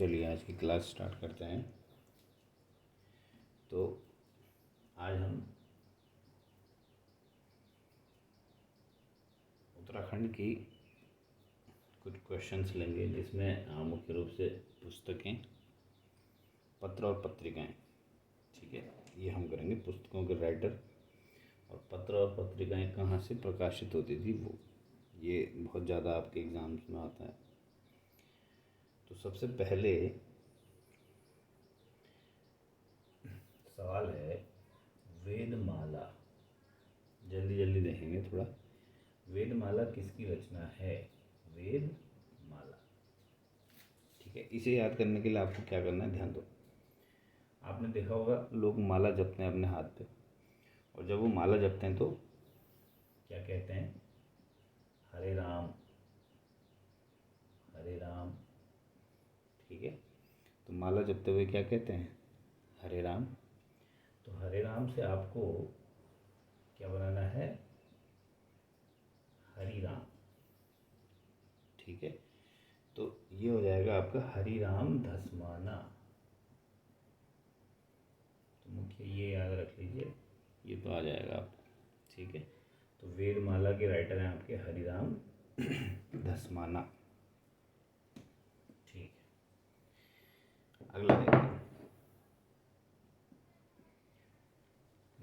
चलिए आज की क्लास स्टार्ट करते हैं। तो आज हम उत्तराखंड की कुछ क्वेश्चंस लेंगे, जिसमें मुख्य रूप से पुस्तकें, पत्र और पत्रिकाएं। ठीक है, ये हम करेंगे। पुस्तकों के राइटर और पत्र और पत्रिकाएं कहाँ से प्रकाशित होती थी, वो ये बहुत ज़्यादा आपके एग्ज़ाम्स में आता है। तो सबसे पहले सवाल है वेदमाला। जल्दी जल्दी देखेंगे थोड़ा। वेदमाला किसकी रचना है? वेदमाला। ठीक है, इसे याद करने के लिए आपको क्या करना है, ध्यान दो। आपने देखा होगा लोग माला जपते हैं अपने हाथ पे, और जब वो माला जपते हैं तो क्या कहते हैं? हरे राम हरे राम। ठीक है, तो माला जपते हुए क्या कहते हैं? हरे राम। तो हरे राम से आपको क्या बनाना है? हरि राम। ठीक है, तो ये हो जाएगा आपका हरि राम धसमाना। तो मुख्य ये याद रख लीजिए, ये तो आ जाएगा आपको। ठीक है, तो वेदमाला के राइटर हैं आपके हरि राम धसमाना। ठीक है, अगला देखिए।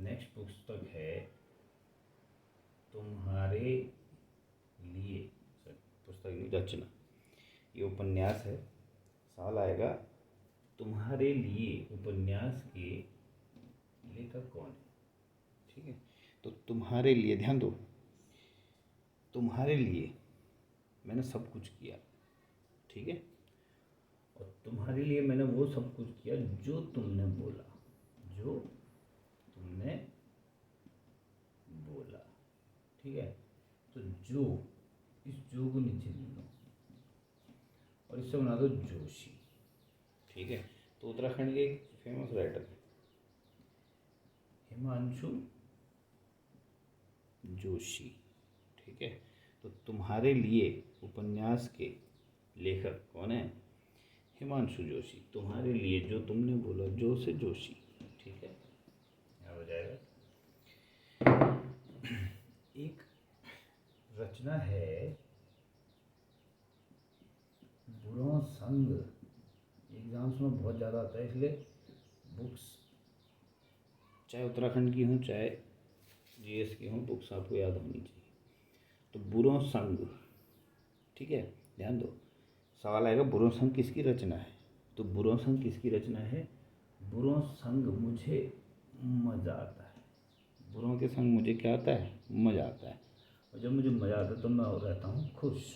नेक्स्ट पुस्तक है तुम्हारे लिए। पुस्तक नहीं, रचना। ये उपन्यास है। सवाल आएगा तुम्हारे लिए उपन्यास के लेखक कौन है? ठीक है, तो तुम्हारे लिए, ध्यान दो, तुम्हारे लिए मैंने सब कुछ किया। ठीक है, और तुम्हारे लिए मैंने वो सब कुछ किया जो तुमने बोला, जो तुमने बोला। ठीक है, तो जो, इस जो को नीचे लिख दो और इससे बना दो जोशी। ठीक है, तो उत्तराखंड के एक फेमस राइटर है हिमांशु जोशी। ठीक है, तो तुम्हारे लिए उपन्यास के लेखक कौन है? हिमांशु जोशी। तुम्हारे लिए, जो तुमने बोला, जो से जोशी। ठीक है, यहाँ हो जाएगा। एक रचना है बुरों संग। एग्जाम्स में बहुत ज़्यादा आता है, इसलिए बुक्स चाहे उत्तराखंड की हों चाहे जीएस की हों, बुक्स आपको याद होनी चाहिए। तो बुरों संग। ठीक है, ध्यान दो, सवाल आएगा बुरों संग किसकी रचना है? तो बुरों संग किसकी रचना है? बुरों संग मुझे मज़ा आता है। बुरों के संग मुझे क्या आता है? मज़ा आता है। और जब मुझे मज़ा आता है तो मैं रहता हूँ खुश।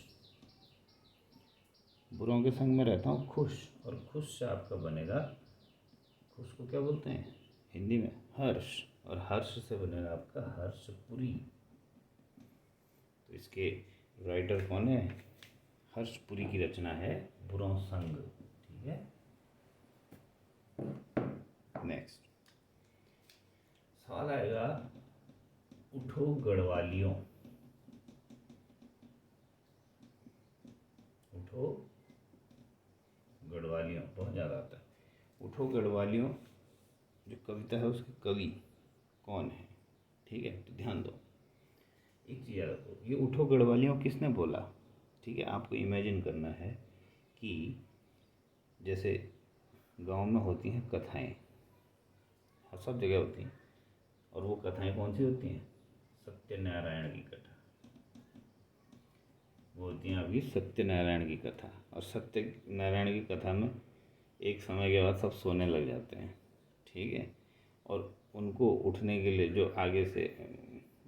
बुरों के संग में रहता हूँ खुश, और खुश से आपका बनेगा, खुश को क्या बोलते हैं हिंदी में? हर्ष। और हर्ष से बनेगा आपका हर्षपुरी। तो इसके राइटर कौन है? हर्षपुरी की रचना है बुरों संग। ठीक है, नेक्स्ट सवाल आएगा उठो गढ़वालियों। उठो गढ़वालियों बहुत ज़्यादा आता है। उठो गढ़वालियों जो कविता है उसके कवि कौन है? ठीक है, तो ध्यान दो, एक चीज़ याद रखो, ये उठो गढ़वालियों किसने बोला? ठीक है, आपको इमेजिन करना है कि जैसे गांव में होती हैं कथाएं, हर सब जगह होती हैं, और वो कथाएं कौन सी होती हैं? सत्यनारायण की कथा। वो होती हैं अभी सत्यनारायण की कथा। और सत्यनारायण की कथा में एक समय के बाद सब सोने लग जाते हैं। ठीक है, और उनको उठने के लिए जो आगे से,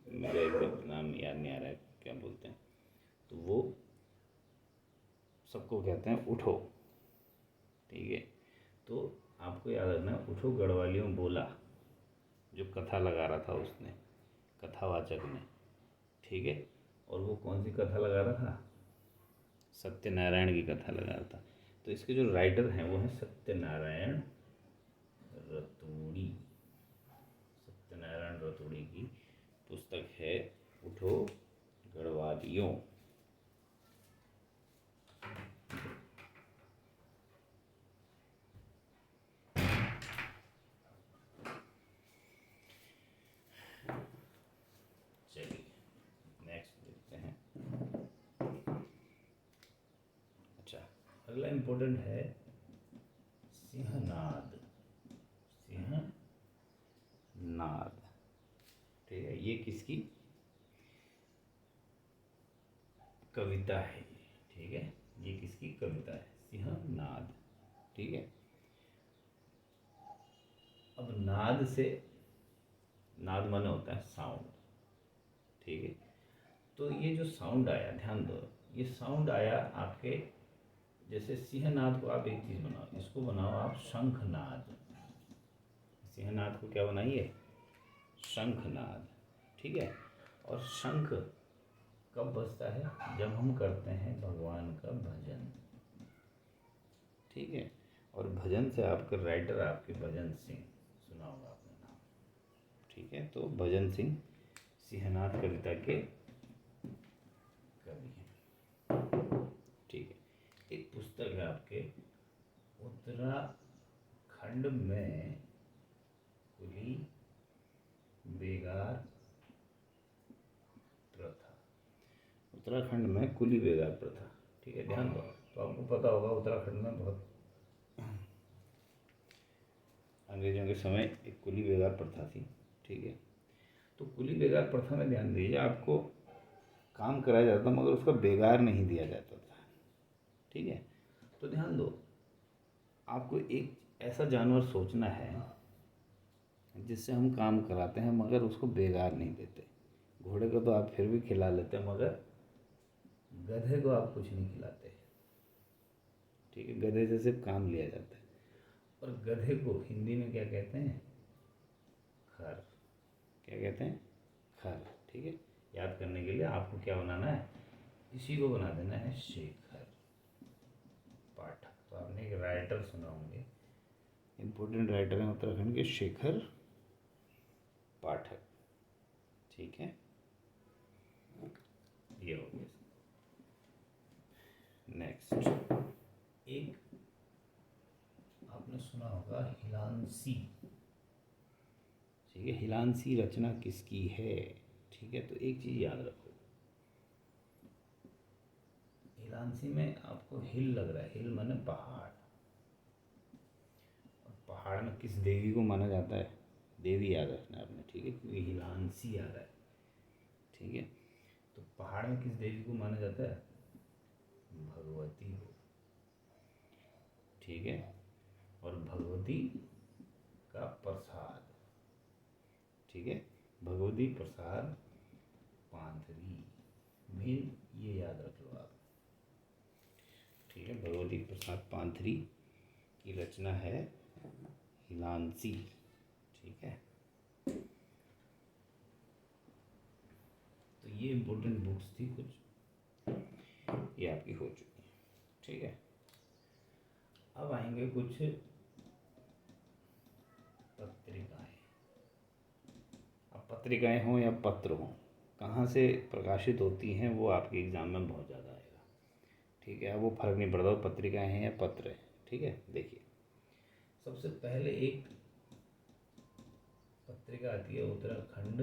मेरा एकदम नाम याद नहीं आ रहा है क्या बोलते हैं, तो वो सबको कहते हैं उठो। ठीक है, तो आपको याद रखना है उठो गढ़वालियों बोला, जो कथा लगा रहा था उसने, कथावाचक ने। ठीक है, और वो कौन सी कथा लगा रहा था? सत्यनारायण की कथा लगा रहा था। तो इसके जो राइटर हैं वो हैं सत्यनारायण रतूड़ी। सत्यनारायण रतूड़ी की पुस्तक है उठो गढ़वालियों। अगला इम्पोर्टेंट है सिंहनाद। सिंहनाद, ठीक है, ये किसकी कविता है, ठीक है, ये किसकी कविता है, सिंहनाद, ठीक है। अब नाद से, नाद माने होता है साउंड, ठीक है। तो ये जो साउंड आया, ध्यान दो, ये साउंड आया आपके, जैसे सिंहनाद को आप एक चीज़ बनाओ, इसको बनाओ आप शंखनाद। सिंहनाद को क्या बनाइए, शंखनाद, ठीक है। और शंख कब बजता है, जब हम करते हैं भगवान का भजन, ठीक है। और भजन से आपके राइटर आपके भजन सिंह, सुना होगा आपने नाम, ठीक है। तो भजन सिंह सिंहनाद कविता के कवि हैं, ठीक है। एक पुस्तक है आपके, उत्तराखंड में कुली बेगार प्रथा, उत्तराखंड में कुली बेगार प्रथा, ठीक है, ध्यान दो। तो आपको पता होगा उत्तराखंड में बहुत अंग्रेजों के समय एक कुली बेगार प्रथा थी, ठीक है। तो कुली बेगार प्रथा में ध्यान दीजिए, आपको काम कराया जाता मगर उसका बेगार नहीं दिया जाता था, ठीक है। तो ध्यान दो, आपको एक ऐसा जानवर सोचना है जिससे हम काम कराते हैं मगर उसको बेगार नहीं देते। घोड़े को तो आप फिर भी खिला लेते हैं मगर गधे को आप कुछ नहीं खिलाते, ठीक है। गधे से सिर्फ काम लिया जाता है। और गधे को हिंदी में क्या कहते हैं, खर, क्या कहते हैं, खर, ठीक है। याद करने के लिए आपको क्या बनाना है, इसी को बना देना है शेखर पाठक। तो आपने एक राइटर सुना होंगे, इम्पोर्टेंट राइटर हैं उत्तराखंड के, शेखर पाठक, ठीक है। ये हो गया। नेक्स्ट एक आपने सुना होगा हिलांसी, ठीक है। हिलांसी रचना किसकी है, ठीक है। तो एक चीज़ याद रखो, हिलांसी में आपको हिल लग रहा है, हिल माने पहाड़, और पहाड़ में किस देवी को माना जाता है, देवी याद रखना है आपने, ठीक है, क्योंकि हिलांसी आ रहा है, ठीक है। तो पहाड़ में किस देवी को माना जाता है, भगवती को, ठीक है। और भगवती का प्रसाद, ठीक है, भगवती प्रसाद पांथरी, मेन ये याद रख लो आप, ठीक है। भगवती प्रसाद पांथरी की रचना है हिलांसी, ठीक है। तो ये इम्पोर्टेंट बुक्स थी कुछ, ये आपकी हो चुकी है, ठीक है। अब आएंगे कुछ पत्रिकाएं। अब पत्रिकाएं हों या पत्र हों, कहाँ से प्रकाशित होती हैं वो आपके एग्ज़ाम में बहुत ज़्यादा आएगा, ठीक है। अब वो फ़र्क नहीं पड़ता वो पत्रिकाएं हैं या पत्र हैं, ठीक है। देखिए सबसे पहले एक पत्रिका आती है उत्तराखंड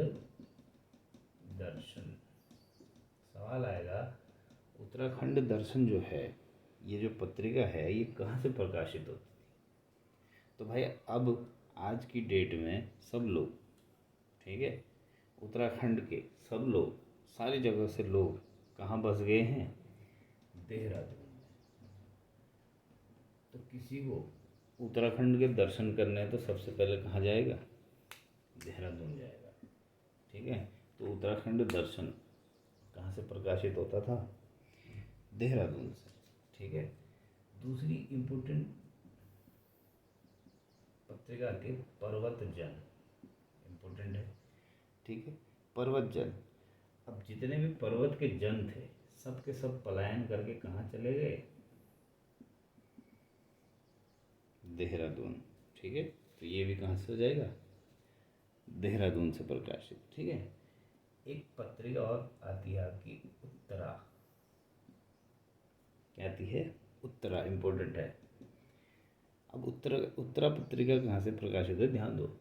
दर्शन। सवाल आएगा उत्तराखंड दर्शन जो है, ये जो पत्रिका है ये कहाँ से प्रकाशित होती थी। तो भाई अब आज की डेट में सब लोग, ठीक है, उत्तराखंड के सब लोग, सारी जगह से लोग कहाँ बस गए हैं, देहरादून में। तो किसी को उत्तराखंड के दर्शन करने हैं तो सबसे पहले कहाँ जाएगा, देहरादून जाएगा, ठीक है। तो उत्तराखंड दर्शन कहाँ से प्रकाशित होता था, देहरादून से, ठीक है। दूसरी इम्पोर्टेंट पत्रिका के पर्वत जन, इम्पोर्टेंट है, ठीक है, पर्वत जन। अब जितने भी पर्वत के जन थे सब के सब पलायन करके कहाँ चले गए, देहरादून, ठीक है। तो ये भी कहाँ से हो जाएगा, देहरादून से प्रकाशित, ठीक है। एक पत्रिका और आती है आपकी उत्तरा, क्या आती है, उत्तरा, इम्पोर्टेंट है। अब उत्तरा पत्रिका कहाँ से प्रकाशित है, ध्यान दो,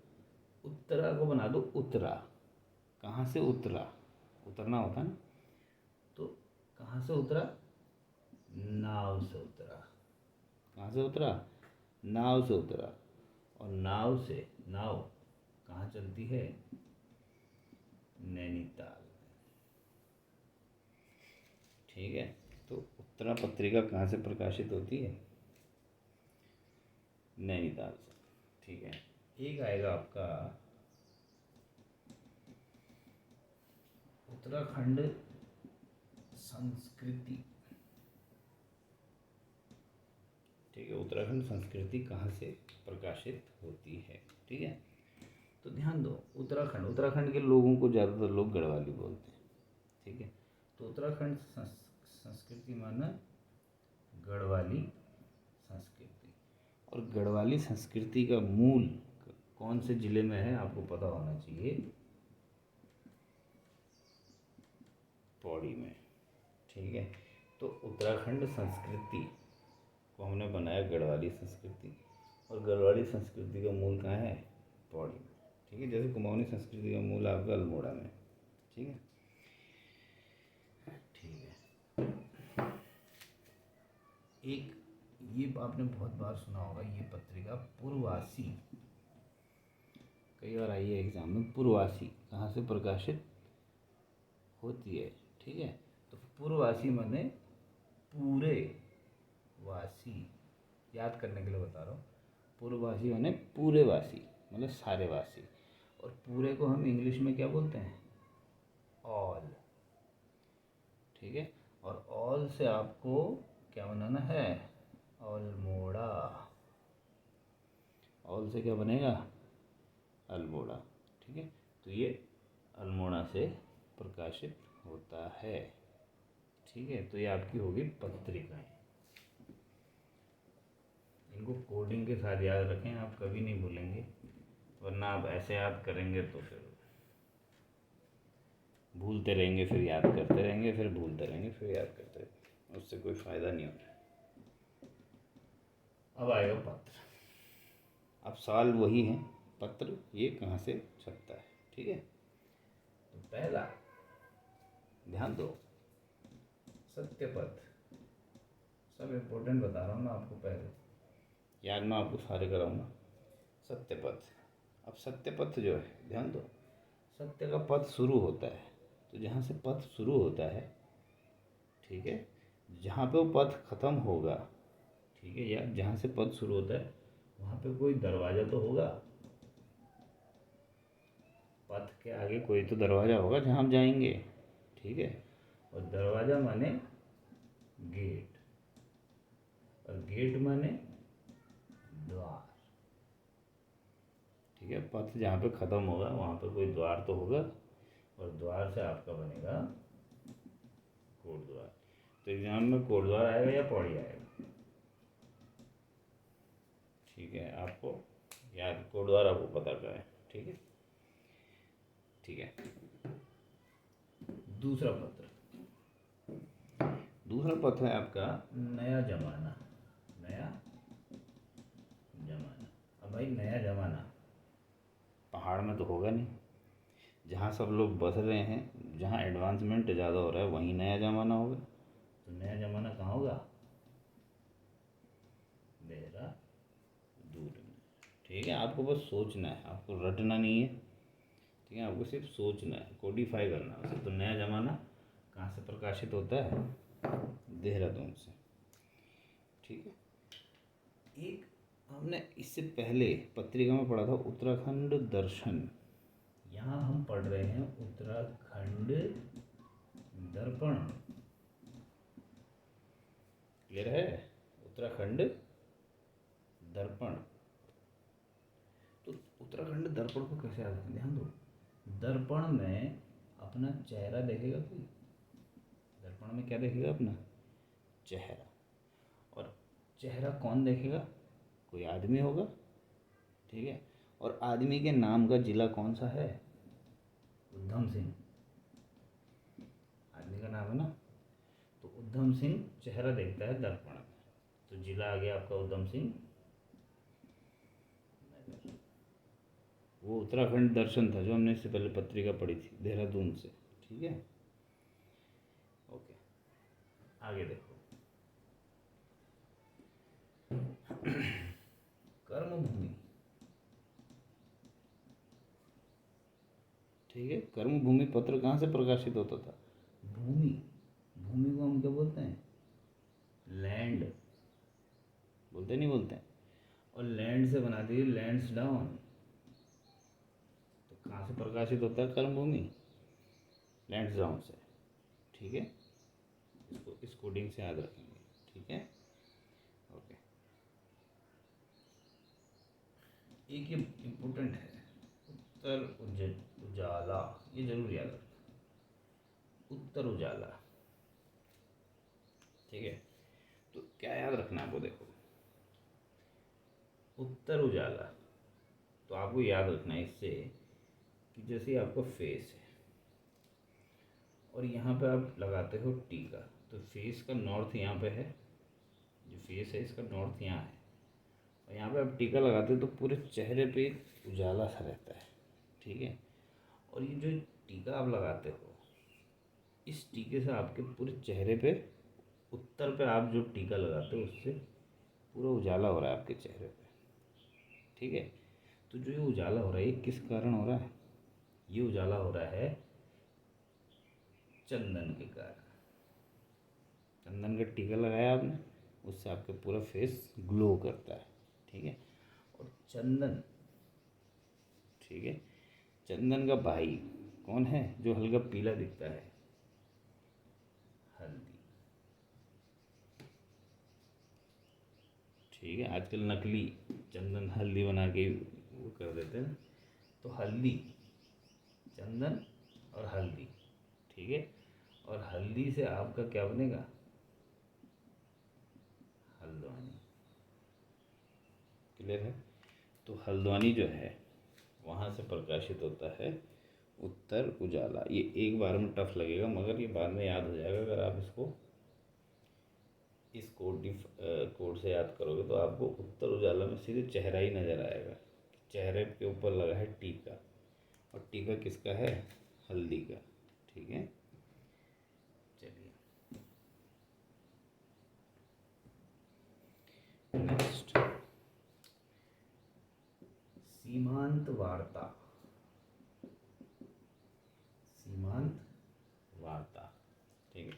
उत्तरा को बना दो उत्तरा, कहाँ से उतरा, उतरना होता ना, तो कहाँ से उतरा, नाव से उतरा, कहाँ से उतरा? नाव से उतरा। और नाव कहाँ चलती है? नैनीताल। ठीक है, तो उत्तरा पत्रिका कहाँ से प्रकाशित होती है? नैनीताल से। ठीक है, एक आएगा आपका उत्तराखंड संस्कृति। ठीक है, उत्तराखंड संस्कृति कहाँ से प्रकाशित होती है? ठीक है, तो ध्यान दो, उत्तराखंड के लोगों को ज़्यादातर लोग गढ़वाली बोलते हैं। ठीक है, तो उत्तराखंड संस्कृति माना गढ़वाली संस्कृति। और गढ़वाली संस्कृति का मूल कौन से जिले में है आपको पता होना चाहिए? पौड़ी में। ठीक है, तो उत्तराखंड संस्कृति को हमने बनाया गढ़वाली संस्कृति, और गढ़वाली संस्कृति का मूल कहाँ है? पौड़ी में। ठीक है, जैसे कुमाऊनी संस्कृति का मूल आपका अल्मोड़ा में। ठीक है, ठीक है। एक ये आपने बहुत बार सुना होगा, ये पत्रिका पूर्ववासी, कई बार आई है एग्जाम में। पूर्ववासी कहाँ से प्रकाशित होती है? ठीक है, तो पूर्ववासी माने पूरे वासी, याद करने के लिए बता रहा हूँ। पूर्ववासी माने पूरे वासी, मतलब सारे वासी। और पूरे को हम इंग्लिश में क्या बोलते हैं? ऑल। ठीक है, और ऑल से आपको क्या बनाना है? अल्मोड़ा। ऑल से क्या बनेगा? अल्मोड़ा। ठीक है, तो ये अल्मोड़ा से प्रकाशित होता है। ठीक है, तो ये आपकी होगी पत्रिकाएं। इनको कोडिंग के साथ याद रखें, आप कभी नहीं भूलेंगे, वरना आप ऐसे याद करेंगे तो फिर भूलते रहेंगे, फिर याद करते रहेंगे, फिर भूलते रहेंगे, फिर याद करते रहेंगे, उससे कोई फ़ायदा नहीं होता। अब आएगा पत्र। अब सवाल वही है, पत्र ये कहाँ से छपता है? ठीक है, तो पहला ध्यान दो, सत्यपथ। सब इम्पोर्टेंट बता रहा हूँ मैं आपको, पहले याद मैं आपको सारे कराऊंगा। सत्यपथ। अब सत्यपथ जो है, ध्यान दो, सत्य का पथ शुरू होता है, तो जहाँ से पथ शुरू होता है, ठीक है, जहाँ पे वो पथ ख़त्म होगा, ठीक है, या जहाँ से पथ शुरू होता है वहाँ पे कोई दरवाज़ा तो होगा। पथ के आगे कोई तो दरवाज़ा होगा जहाँ हम जाएंगे। ठीक है, और दरवाज़ा माने गेट, और गेट माने द्वार। ठीक है, पथ जहाँ पे ख़त्म होगा वहाँ पे कोई द्वार तो होगा, और द्वार से आपका बनेगा कोटद्वार। तो एग्जाम में कोटद्वार आएगा या पौड़ी आएगा? ठीक है, आपको याद, कोटद्वार आपको पता का है। ठीक है, ठीक है। दूसरा पत्र है आपका नया जमाना। नया जमाना। अब भाई नया जमाना पहाड़ में तो होगा नहीं, जहाँ सब लोग बस रहे हैं, जहाँ एडवांसमेंट ज़्यादा हो रहा है वहीं नया ज़माना होगा। तो नया ज़माना कहाँ होगा? देहरादून में। ठीक है, आपको बस सोचना है, आपको रटना नहीं है। ठीक है, आपको सिर्फ सोचना है, कोडिफाई करना है उसे। तो नया ज़माना कहाँ से प्रकाशित होता है? देहरादून से। ठीक है, एक हमने इससे पहले पत्रिका में पढ़ा था उत्तराखंड दर्शन। यहाँ हम पढ़ रहे हैं उत्तराखंड दर्पण। क्लियर है? उत्तराखंड दर्पण। तो उत्तराखंड दर्पण को कैसे याद रखें? ध्यान दो, दर्पण में अपना चेहरा देखेगा कोई? दर्पण में क्या देखेगा? अपना चेहरा। और चेहरा कौन देखेगा? कोई आदमी होगा। ठीक है, और आदमी के नाम का जिला कौन सा है? उधम सिंह। आदमी का नाम है ना, तो उधम सिंह चेहरा देखता है दर्पण में, तो जिला आ गया आपका उधम सिंह नगर। वो उत्तराखंड दर्शन था जो हमने इससे पहले पत्रिका पढ़ी थी, देहरादून से। ठीक है, ओके, आगे देखो। ठीक है। कर्मभूमि पत्र कहाँ से प्रकाशित होता था? भूमि, भूमि को हम क्या बोलते हैं? लैंड बोलते नहीं बोलते हैं? और लैंड से बना दीजिए लैंड्स डाउन, तो कहाँ से प्रकाशित होता है कर्मभूमि? लैंड्स डाउन से। ठीक है, इसको इस कोडिंग से याद रखेंगे। ठीक है, ओके। एक ये इम्पोर्टेंट है, उत्तर उजाला, ये जरूर याद रखना, उत्तर उजाला। ठीक है, तो क्या याद रखना है आपको? देखो, उत्तर उजाला, तो आपको याद रखना है इससे कि जैसे आपका फेस है और यहाँ पे आप लगाते हो टीका, तो फेस का नॉर्थ यहाँ पे है, जो फेस है इसका नॉर्थ यहाँ है, और यहाँ पे आप टीका लगाते हो तो पूरे चेहरे पे एक उजाला सा रहता है। ठीक है, और ये जो टीका आप लगाते हो, इस टीके से आपके पूरे चेहरे पे, उत्तर पे आप जो टीका लगाते हो उससे पूरा उजाला हो रहा है आपके चेहरे पे। ठीक है, तो जो ये उजाला हो रहा है ये किस कारण हो रहा है? ये उजाला हो रहा है चंदन के कारण। चंदन का टीका लगाया आपने, उससे आपका पूरा फेस ग्लो करता है। ठीक है, और चंदन, ठीक है, चंदन का भाई कौन है जो हल्का पीला दिखता है? हल्दी। ठीक है, आजकल नकली चंदन हल्दी बना के वो कर देते हैं, तो हल्दी, चंदन और हल्दी। ठीक है, और हल्दी से आपका क्या बनेगा? हल्द्वानी। क्लियर है? तो हल्द्वानी जो है वहाँ से प्रकाशित होता है उत्तर उजाला। ये एक बार में टफ लगेगा, मगर ये बाद में याद हो जाएगा। अगर आप इसको इस कोड से याद करोगे तो आपको उत्तर उजाला में सीधे चेहरा ही नज़र आएगा। चेहरे के ऊपर लगा है टीका, और टीका किसका है? हल्दी का। ठीक है, चलिए नेक्स्ट, सीमांत वार्ता। सीमांत वार्ता, ठीक है।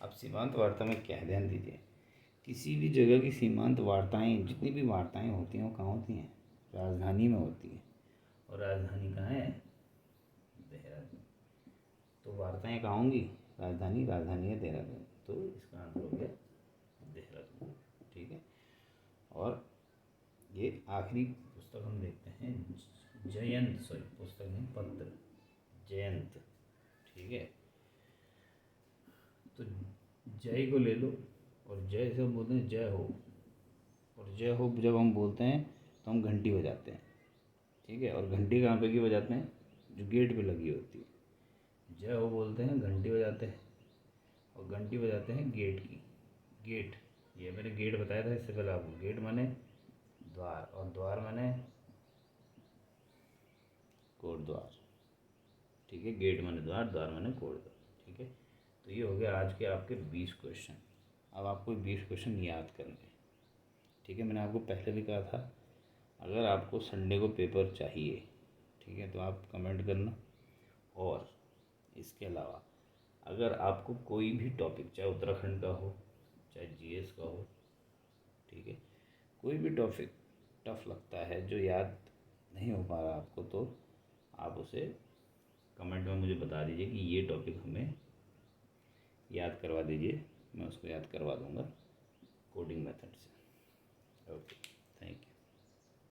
अब सीमांत वार्ता में क्या ध्यान दीजिए, किसी भी जगह की सीमांत वार्ताएं, जितनी भी वार्ताएं होती हैं वो कहाँ होती हैं? राजधानी में होती है। और राजधानी कहाँ है? देहरादून। तो वार्ताएं कहाँ होंगी? राजधानी, राजधानी है देहरादून, तो इसका आंसर हो गया देहरादून। ठीक है, और ये आखिरी पुस्तक हम देखते हैं, जयंत, सॉरी पुस्तक नहीं, पत्र, जयंत। ठीक है, तो जय को ले लो, और जय से हम बोलते हैं जय हो, और जय हो जब हम बोलते हैं तो हम घंटी बजाते हैं। ठीक है, और घंटी कहाँ पे की बजाते हैं? जो गेट पे लगी होती है। जय हो बोलते हैं, घंटी बजाते हैं, और घंटी बजाते हैं गेट की। गेट, ये मैंने गेट बताया था इससे पहले आपको। गेट माने द्वार, और द्वार माने कोटद्वार। ठीक है, गेट माने द्वार, द्वार माने कोटद्वार। ठीक है, तो ये हो गया आज के आपके 20 क्वेश्चन। अब आपको 20 क्वेश्चन याद करने हैं। ठीक है, मैंने आपको पहले भी कहा था अगर आपको संडे को पेपर चाहिए, ठीक है, तो आप कमेंट करना। और इसके अलावा अगर आपको कोई भी टॉपिक, चाहे उत्तराखंड का हो, चाहे जीएस का हो, ठीक है, कोई भी टॉपिक टफ लगता है जो याद नहीं हो पा रहा आपको, तो आप उसे कमेंट में मुझे बता दीजिए कि ये टॉपिक हमें याद करवा दीजिए, मैं उसको याद करवा दूँगा कोडिंग मेथड से। ओके।